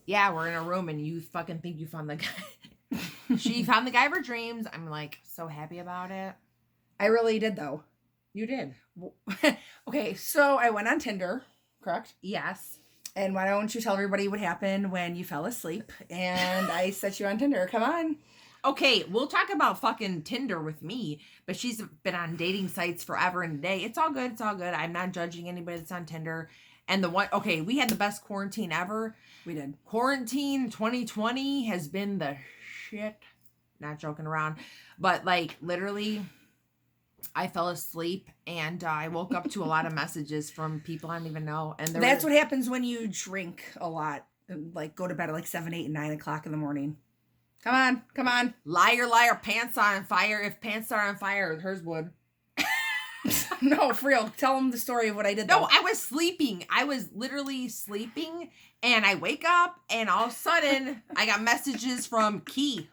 Yeah, we're in a room and you fucking think you found the guy. She found the guy of her dreams. I'm like so happy about it. I really did, though. You did. Okay, so I went on Tinder, correct? Yes. And why don't you tell everybody what happened when you fell asleep and I set you on Tinder? Come on. Okay, we'll talk about fucking Tinder with me, but she's been on dating sites forever and a day. It's all good. It's all good. I'm not judging anybody that's on Tinder. And we had the best quarantine ever. We did. Quarantine 2020 has been the shit. Not joking around. But like literally, I fell asleep and I woke up to a lot of messages from people I don't even know. And that's what happens when you drink a lot. Like go to bed at like 7, 8, and 9 o'clock in the morning. Come on. Liar, liar, pants are on fire. If pants are on fire, hers would. No, for real. Tell them the story of what I did. No, I was sleeping. I was literally sleeping, and I wake up, and all of a sudden, I got messages from Key.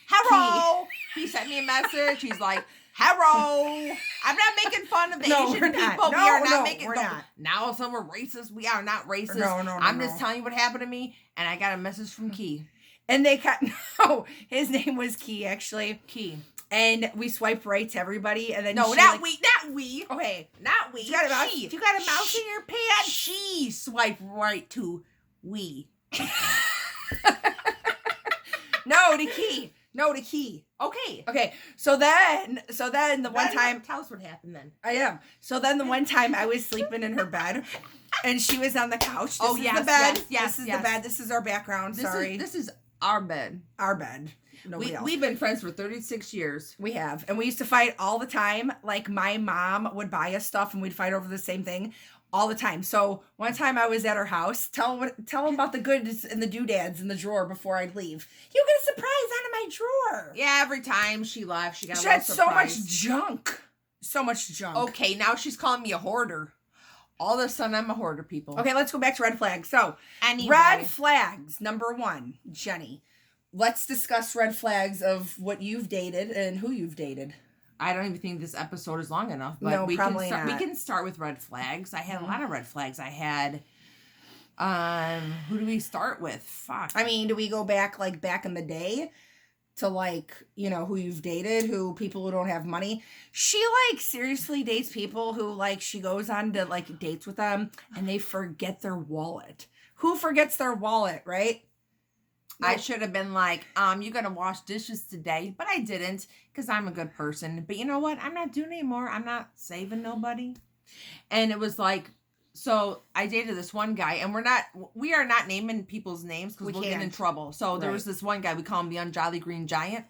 Hello. He sent me a message. He's like, hello. I'm not making fun of the Asian people. We are not making. We're not. Now, if some are racist, we are not racist. No. I'm just telling you what happened to me, and I got a message from Key. And his name was Key, actually. Key. And we swiped right to everybody, and then not we. Okay, not we. You got a mouse in your pants. She swiped right to we. No, to Key. Okay. So then the one time. Tell us what happened then. I am. So then the one time I was sleeping in her bed, and she was on the couch. This is the bed. Yes. This is the bed. This is our background. Sorry. This is our bed. Our bed. We've been friends for 36 years. We have. And we used to fight all the time. Like, my mom would buy us stuff and we'd fight over the same thing all the time. So one time I was at her house. Tell them about the goods and the doodads in the drawer before I'd leave. You get a surprise out of my drawer. Yeah, every time she left, she had so much junk. So much junk. Okay, now she's calling me a hoarder. All of a sudden, I'm a hoarder, people. Okay, let's go back to red flags. So, red flags. Number 1, Jenny. Let's discuss red flags of what you've dated and who you've dated. I don't even think this episode is long enough, but no, we can start with red flags. I had a lot of red flags. I had who do we start with? Fuck. I mean, do we go back in the day to who you've dated, people who don't have money? She seriously dates people who she goes on to dates with them and they forget their wallet. Who forgets their wallet, right? I should have been like, you're going to wash dishes today, but I didn't because I'm a good person. But you know what? I'm not doing it anymore. I'm not saving nobody. And it was so I dated this one guy, and we are not naming people's names because we'll get in trouble. So there was this one guy, we call him the Unjolly Green Giant.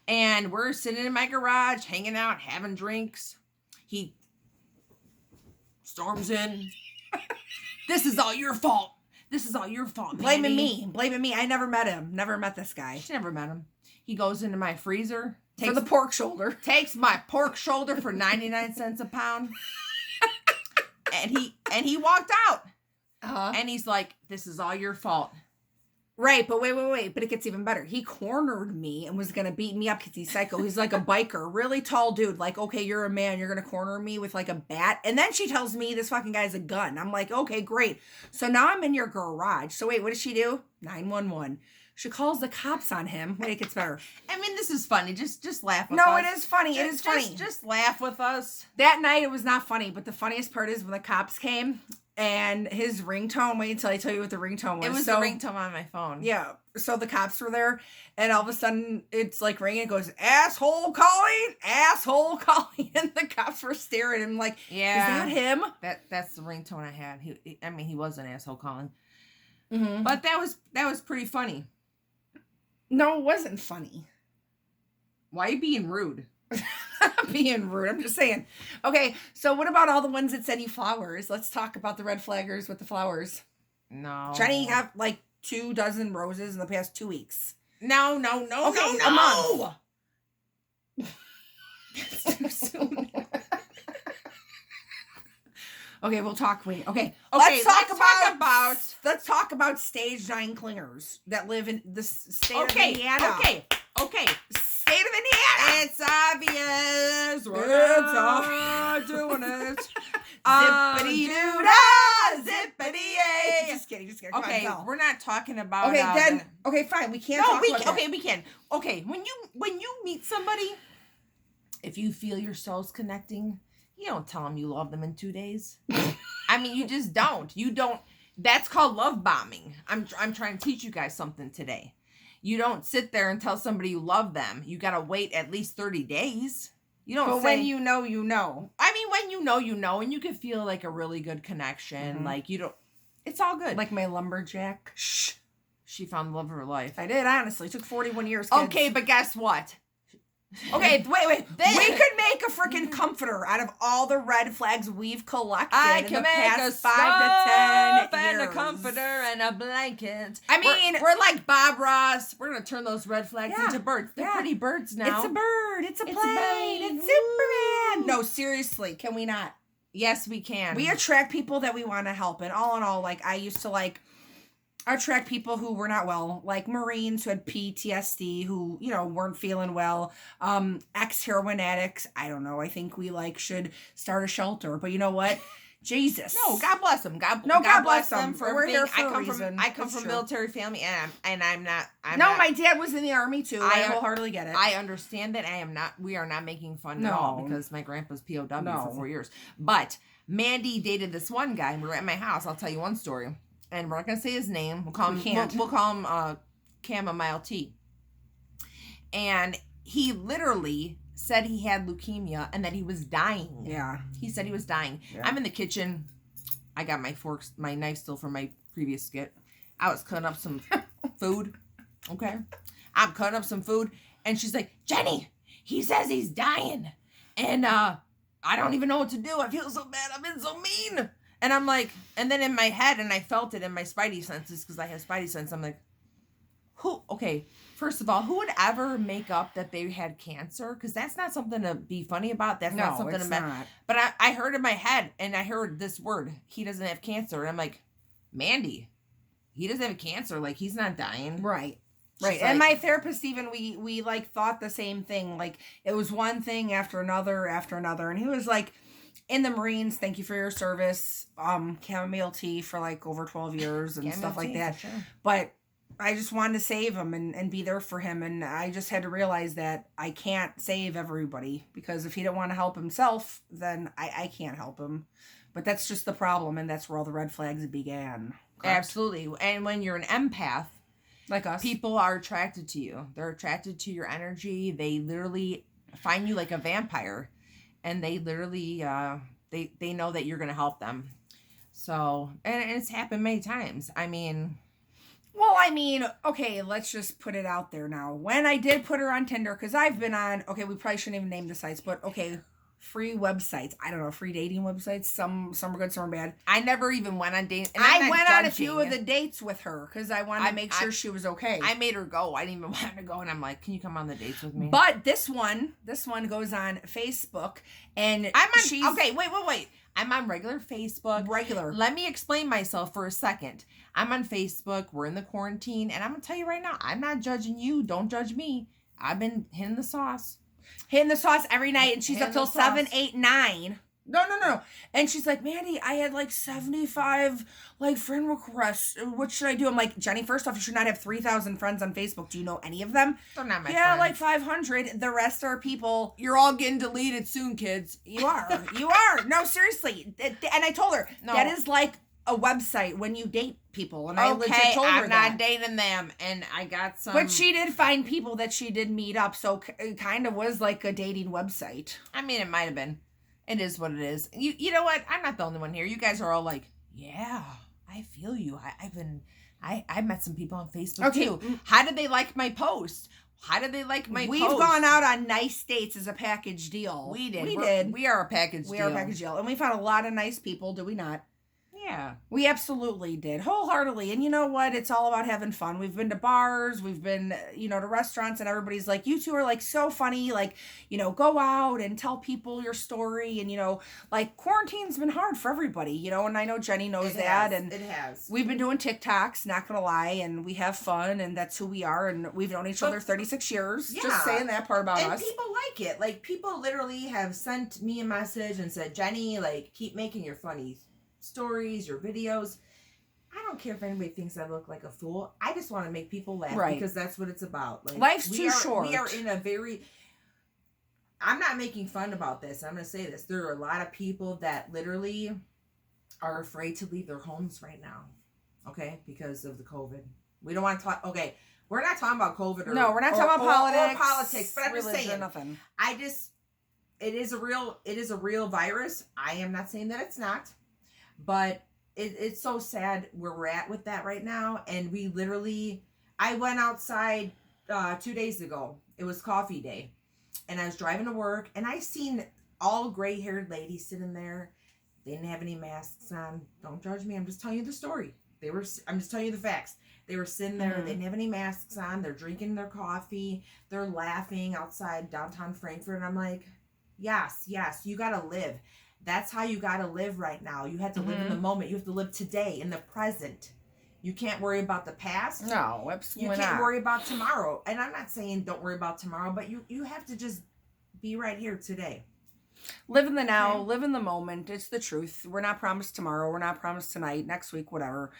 And we're sitting in my garage, hanging out, having drinks. He storms in. This is all your fault. This is all your fault, Blaming me. I never met him. Never met this guy. She never met him. He goes into my freezer. For the pork shoulder. Takes my pork shoulder for 99 cents a pound. and he walked out. Uh-huh. And he's like, this is all your fault. Right, but wait. But it gets even better. He cornered me and was going to beat me up because he's psycho. He's like a biker, really tall dude. Okay, you're a man. You're going to corner me with a bat. And then she tells me this fucking guy's a gun. I'm like, okay, great. So now I'm in your garage. So wait, what does she do? 911. She calls the cops on him. Wait, it gets better. I mean, this is funny. Just laugh with us. No, it is funny. It is funny. Just laugh with us. That night, it was not funny. But the funniest part is when the cops came. And his ringtone, wait until I tell you what the ringtone was. It was the ringtone on my phone. Yeah. So the cops were there, and all of a sudden, it's ringing. It goes, asshole calling. And the cops were staring at him yeah, is that him? That's the ringtone I had. He was an asshole calling. Mm-hmm. But that was pretty funny. No, it wasn't funny. Why are you being rude? I'm being rude. I'm just saying. Okay, so what about all the ones that send you flowers? Let's talk about the red flaggers with the flowers. No. Jenny have 24 roses in the past 2 weeks. No. Okay, no. A month. That's too soon. Okay, we'll talk. Wait. Okay. Let's talk about stage 9 clingers that live in the state of Indiana. Okay. State of Indiana. It's obvious. We're not doing it. Zippity-doo-dah, zippity-yay. Just kidding. Come Okay, on, we're not talking about. okay, then. Okay, fine. We can't. No, talk we about okay. that. We can. Okay, when you meet somebody, if you feel your souls connecting, you don't tell them you love them in 2 days. I mean, you just don't. You don't. That's called love bombing. I'm trying to teach you guys something today. You don't sit there and tell somebody you love them. You gotta wait at least 30 days. You don't. But say, when you know, you know. I mean, when you know, and you can feel like a really good connection. Mhm. Like you don't. It's all good. Like my lumberjack. Shh. She found the love of her life. I did, honestly. It took 41 years, kids. Okay, but guess what? Okay, wait. Then- We could make a freaking comforter out of all the red flags we've collected I in can the make a past 5 to 10 and years. a comforter and a blanket. I mean- we're like Bob Ross. We're gonna turn those red flags Yeah, into birds. They're yeah. pretty birds now. It's a bird. It's a It's a plane. plane. It's Superman. No, seriously, can we not? Yes, we can. We attract people that we want to help. And all in all, like, I used to, like, attract people who were not well, like Marines who had PTSD, who, you know, weren't feeling well, ex-heroin addicts. I don't know. I think we, like, should start a shelter. But you know what? Jesus. No, God bless them. God bless them. for We're here everything. for a reason. I come It's from true. military family, and I'm not. My dad was in the army, too. I I- wholeheartedly get it. I understand that. I am not. We are not making fun at all No. because my grandpa's POW No. for 4 years. But Mandy dated this one guy, and we were at my house. I'll tell you one story, and we're not gonna say his name. We'll call him. We can't. We'll call him Chamomile Tea. And he literally said he had leukemia and that he was dying. yeah. He said he was dying. Yeah. I'm in the kitchen. I got my forks, my knife still from my previous skit. I was cutting up some food. Okay. I'm cutting up some food. And she's like, Jenny, he says he's dying. And I don't even know what to do. I feel so bad. I've been so mean. And I'm like, and then in my head, and I felt it in my spidey senses because I have spidey sense. I'm like, okay, first of all, who would ever make up that they had cancer? Because that's not something to be funny about. That's not something it's to not. But I heard in my head, and I heard this word, he doesn't have cancer. And I'm like, Mandy, he doesn't have cancer. Like, he's not dying. Right. She's Right. And like- my therapist, even, we like thought the same thing. Like, it was one thing after another. And he was like, in the Marines, thank you for your service. Chamomile tea for like over 12 years and stuff like that. Sure. But I just wanted to save him and be there for him. And I just had to realize that I can't save everybody, because if he didn't want to help himself, then I can't help him. But that's just the problem. And that's where all the red flags began. Correct? Absolutely. And when you're an empath, Like us. people are attracted to you. They're attracted to your energy. They literally find you like a vampire. And they literally, they know that you're going to help them. So, and it's happened many times. I mean... Well, I mean, okay, let's just put it out there now. When I did put her on Tinder, because I've been on, okay, we probably shouldn't even name the sites, but okay, free websites. I don't know, free dating websites. Some are good, some are bad. I never even went on dates. I went on a few of the dates with her because I wanted to make sure I- she was okay. I made her go. I didn't even want her to go. And I'm like, can you come on the dates with me? But this one goes on Facebook, and I'm on, she's okay, wait. I'm on regular Facebook. regular. Let me explain myself for a second. I'm on Facebook. We're in the quarantine. And I'm going to tell you right now, I'm not judging you. Don't judge me. I've been hitting the sauce. Hitting the sauce every night, and she's Hitting up till the sauce. 7, 8, 9. No. And she's like, Mandy, I had like 75 like friend requests. What should I do? I'm like, Jenny, first off, you should not have 3,000 friends on Facebook. Do you know any of them? They're not my Yeah, friends. like 500. The rest are people. You're all getting deleted soon, kids. You are. You are. No, seriously. And I told her, No. that is like a website when you date people. And I legit Okay, told her I'm not that. dating them. And I got some. But she did find people that she did meet up. So it kind of was like a dating website. I mean, it might have been. It is what it is. You know what? I'm not the only one here. You guys are all like, yeah, I feel you. I met some people on Facebook Okay. too. How did they like my post? How did they like my We've post? gone out on nice dates as a package deal. We did. We We're- did. We are a package We deal. are a package deal. And we found a lot of nice people, do we not? Yeah. We absolutely did, wholeheartedly. And you know what? It's all about having fun. We've been to bars, we've been, to restaurants, and everybody's like, you two are like so funny. Like, go out and tell people your story. And, like quarantine's been hard for everybody, and I know Jenny knows that. And it has. we've been doing TikToks, not gonna lie, and we have fun, and that's who we are. And we've known each other 36 years. Yeah. Just saying that part about and us. people like it. Like, people literally have sent me a message and said, Jenny, like, keep making your funny stories, your videos. I don't care if anybody thinks I look like a fool. I just want to make people laugh, right, because that's what it's about. Like, life's too short. We are in a very... I'm not making fun about this. I'm going to say this. There are a lot of people that literally are afraid to leave their homes right now. Okay? Because of the COVID. We don't want to talk... Okay. We're not talking about COVID. No, we're not talking about politics. Or politics. But I'm just religion, saying. Nothing. It is a real virus. I am not saying that it's not. But it's so sad where we're at with that right now. And we literally... I went outside 2 days ago. It was coffee day. And I was driving to work, and I seen all gray-haired ladies sitting there. They didn't have any masks on. Don't judge me. I'm just telling you the story. I'm just telling you the facts. They were sitting there. They didn't have any masks on. They're drinking their coffee. They're laughing outside downtown Frankfurt. And I'm like, yes, you got to live. That's how you got to live right now. You have to live in the moment. You have to live today, in the present. You can't worry about the past. No, absolutely not. You can't worry about tomorrow. And I'm not saying don't worry about tomorrow, but you have to just be right here today. Live in the now, live in the moment. It's the truth. We're not promised tomorrow. We're not promised tonight, next week, whatever.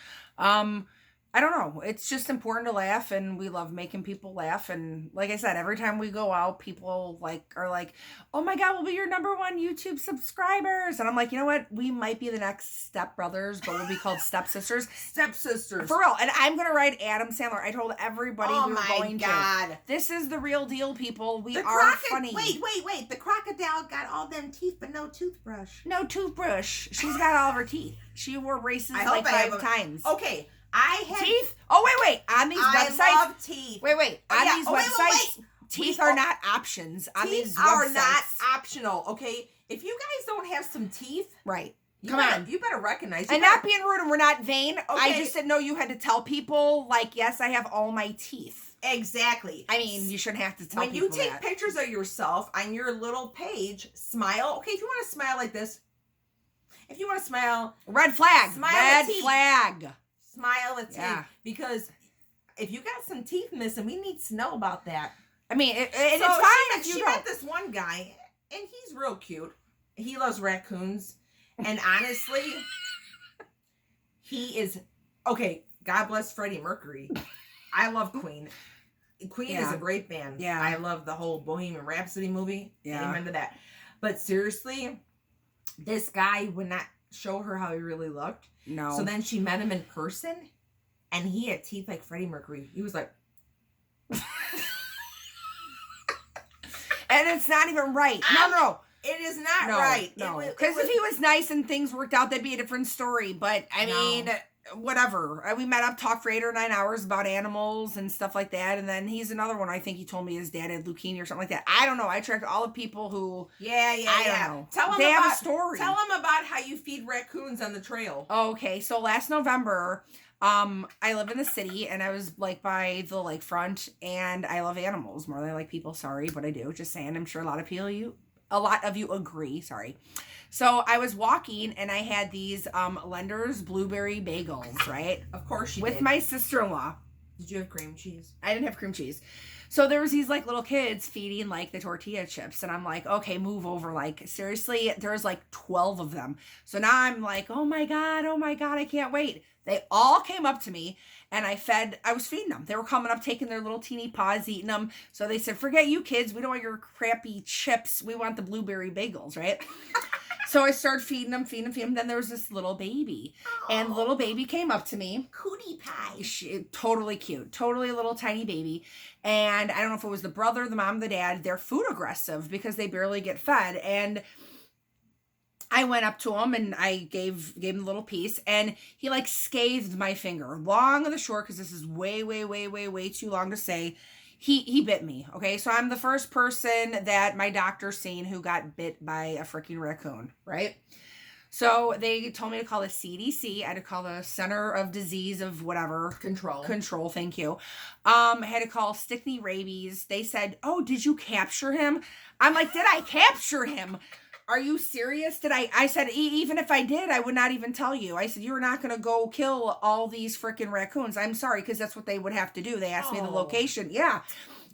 I don't know. It's just important to laugh, and we love making people laugh. And like I said, every time we go out, people are like, "Oh my God, we'll be your number one YouTube subscribers." And I'm like, you know what? We might be the next Step Brothers, but we'll be called Step Sisters. Stepsisters. For real. And I'm gonna write Adam Sandler. I told everybody we were going to. Oh my God. This is the real deal, people. We are funny. Wait. The crocodile got all them teeth, but no toothbrush. No toothbrush. She's got all of her teeth. She wore braces like 5 times. Okay. I had teeth. Oh wait! On these websites, I love teeth. Wait! On these websites, teeth are not options. On these websites, are not optional. Okay, if you guys don't have some teeth, right? Come on, you better recognize. Not being rude, and we're not vain. Okay. I just said no. You had to tell people, like, yes, I have all my teeth. Exactly. I mean, you shouldn't have to tell when people you take that. pictures of yourself on your little page. Smile. Okay, if you want to smile like this, if you want to smile, red flag. Smile red flag. Smile at teeth, because if you got some teeth missing, we need to know about that. I mean, it's fine if you she don't. met this one guy, and he's real cute. He loves raccoons, and honestly, he is okay. God bless Freddie Mercury. I love Queen. Queen is a great band. Yeah, I love the whole Bohemian Rhapsody movie. Yeah, amen to that. But seriously, this guy would not show her how he really looked. No. So then she met him in person, and he had teeth like Freddie Mercury. He was like... And it's not even right. No. It is not right. No. Because if he was nice and things worked out, that'd be a different story. But, I mean... Whatever. We met up, talked for 8 or 9 hours about animals and stuff like that. And then he's another one. I think he told me his dad had leukemia or something like that. I don't know. I tracked all the people who... I don't know. They have a story. Tell them about how you feed raccoons on the trail. Okay. So last November, I live in the city, and I was like by the lakefront, and I love animals more than I like people. Sorry, but I do. Just saying. I'm sure a lot of you agree. Sorry. So I was walking, and I had these Lender's blueberry bagels, right? Of course you did. With my sister-in-law. Did you have cream cheese? I didn't have cream cheese. So there was these like little kids feeding like the tortilla chips, and I'm like, okay, move over. Like, seriously, there's like 12 of them. So now I'm like, oh my God, I can't wait. They all came up to me, and I was feeding them. They were coming up, taking their little teeny paws, eating them. So they said, forget you kids. We don't want your crappy chips. We want the blueberry bagels, right? So I started feeding them. Then there was this little baby. Aww. And the little baby came up to me. Cootie pie. Totally cute. Totally a little tiny baby. And I don't know if it was the brother, the mom, the dad. They're food aggressive because they barely get fed. And I went up to him, and I gave him a little piece. And he like scathed my finger. Long and the short, because this is way, way, way, way, way too long to say. He bit me, okay? So I'm the first person that my doctor's seen who got bit by a freaking raccoon, right? So they told me to call the CDC. I had to call the Center of Disease of whatever. Control, thank you. I had to call Stickney Rabies. They said, oh, did you capture him? I'm like, did I capture him? Are you serious? I said, even if I did, I would not even tell you. I said, you're not going to go kill all these freaking raccoons. I'm sorry, because that's what they would have to do. They asked me the location. Yeah.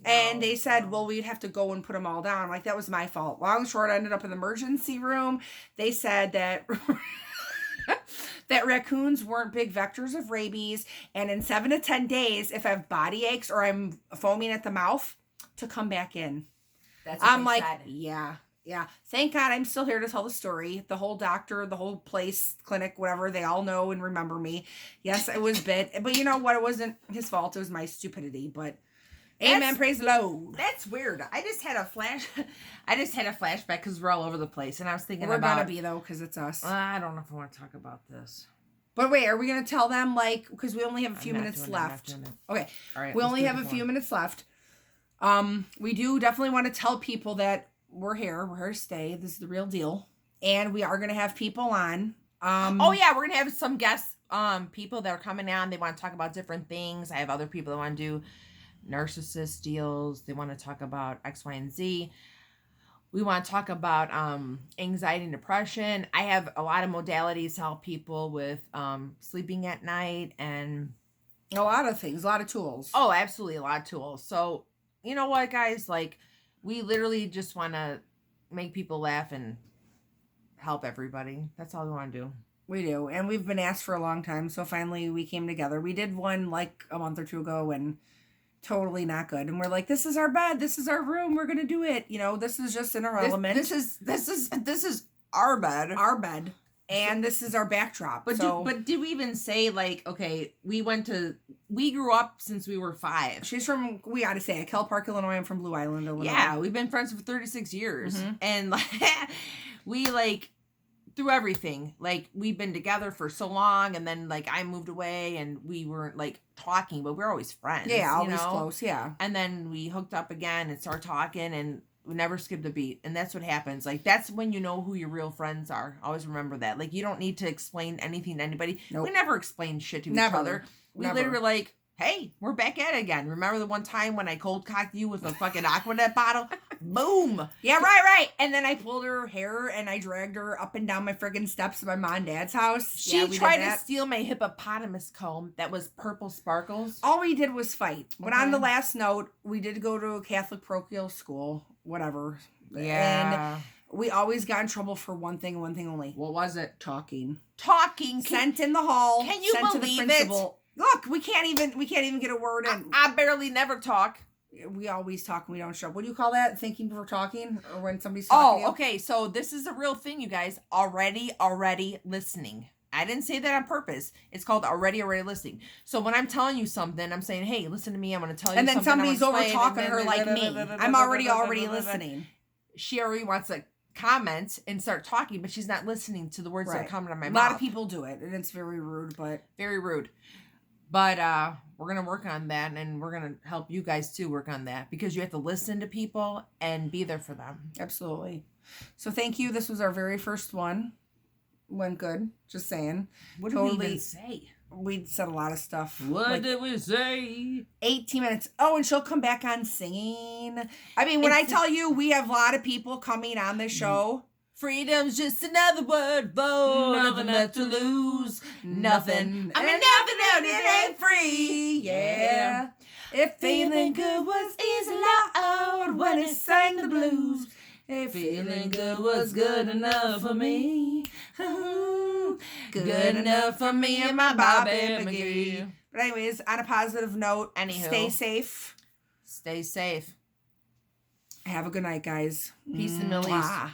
And they said, well, we'd have to go and put them all down. I'm like, that was my fault. Long and short, I ended up in the emergency room. They said that that raccoons weren't big vectors of rabies. And in 7 to 10 days, if I have body aches or I'm foaming at the mouth, to come back in. That's what I'm they like, said. yeah. Thank God I'm still here to tell the story. The whole doctor, the whole place, clinic, whatever, they all know and remember me. Yes, it was bit. But you know what? It wasn't his fault. It was my stupidity. But amen, praise the Lord. That's weird. I just had a flashback because we're all over the place, and I was thinking We're about. gonna be though, because it's us. I don't know if I want to talk about this. But wait, are we gonna tell them because we only have a few I'm not minutes doing it, left? I'm not doing Okay, All right. we let's only do have this a few one. minutes left. We do definitely want to tell people that we're here. We're here to stay. This is the real deal, and we are gonna have people on. Oh yeah, we're gonna have some guests, people that are coming on. They want to talk about different things. I have other people that want to do narcissist deals. They want to talk about X, Y, and Z. We want to talk about anxiety and depression. I have a lot of modalities to help people with sleeping at night and a lot of things, a lot of tools. oh, absolutely a lot of tools. So you know what, guys? Like we literally just want to make people laugh and help everybody. That's all we want to do. We do, and we've been asked for a long time. So finally, we came together. We did one like a month or two ago, and totally not good. And we're like, this is our bed, this is our room, we're gonna do it. You know, this is just in our element. This is our bed. And this is our backdrop. But did we even say like, okay, we grew up since we were 5. She's from, we gotta say, Kell Park, Illinois. I'm from Blue Island, Illinois. Yeah, we've been friends for 36 years. Mhm. And like we like through everything. Like we've been together for so long, and then like I moved away and we weren't like talking, but we're always friends. Yeah, always you know? close, yeah. And then we hooked up again and started talking, and we never skipped a beat. And that's what happens. Like that's when you know who your real friends are. Always remember that. Like you don't need to explain anything to anybody. Nope. We never explain shit to Never. each other. We Never. literally like, hey, we're back at it again. Remember the one time when I cold cocked you with a fucking Aquanet bottle? Boom. Yeah, right. And then I pulled her hair and I dragged her up and down my friggin' steps of my mom and dad's house. She Yeah, we tried did to that. steal my hippopotamus comb that was purple sparkles. All we did was fight. But on Okay. the last note, we did go to a Catholic parochial school, whatever. Yeah. And we always got in trouble for one thing and one thing only. What was it? Talking. Talking. Sent in the hall. Can you sent to the believe it? principal. Look, we can't even get a word in. I barely never talk. We always talk and we don't show up. What do you call that? Thinking before talking? Or when somebody's talking to you? Oh, okay. So this is a real thing, you guys. Already listening. I didn't say that on purpose. It's called already listening. So when I'm telling you something, I'm saying, hey, listen to me. I'm going to tell you And then something. somebody's over talking her like me. I'm already listening. She already wants to comment and start talking, but she's not listening to the words that are Right. coming out of my A mouth. lot of people do it, and it's very rude, but Very rude. But we're going to work on that, and we're going to help you guys too work on that, because you have to listen to people and be there for them. absolutely. So thank you. This was our very first one. Went good. Just saying. What did we Totally. even say? We said a lot of stuff. What Like did we say? 18 minutes. Oh, and she'll come back on singing. I mean, when I tell you we have a lot of people coming on this show. Freedom's just another word for nothing left to lose. Nothing. I mean, nothing out it ain't free. Yeah. If feeling good was easy loud when it sang the blues. If Feeling good was good enough for me. Good enough for me and my Bobby McGee. But anyways, on a positive note, Anywho. stay safe. Stay safe. Have a good night, guys. Peace and millies. Mwah.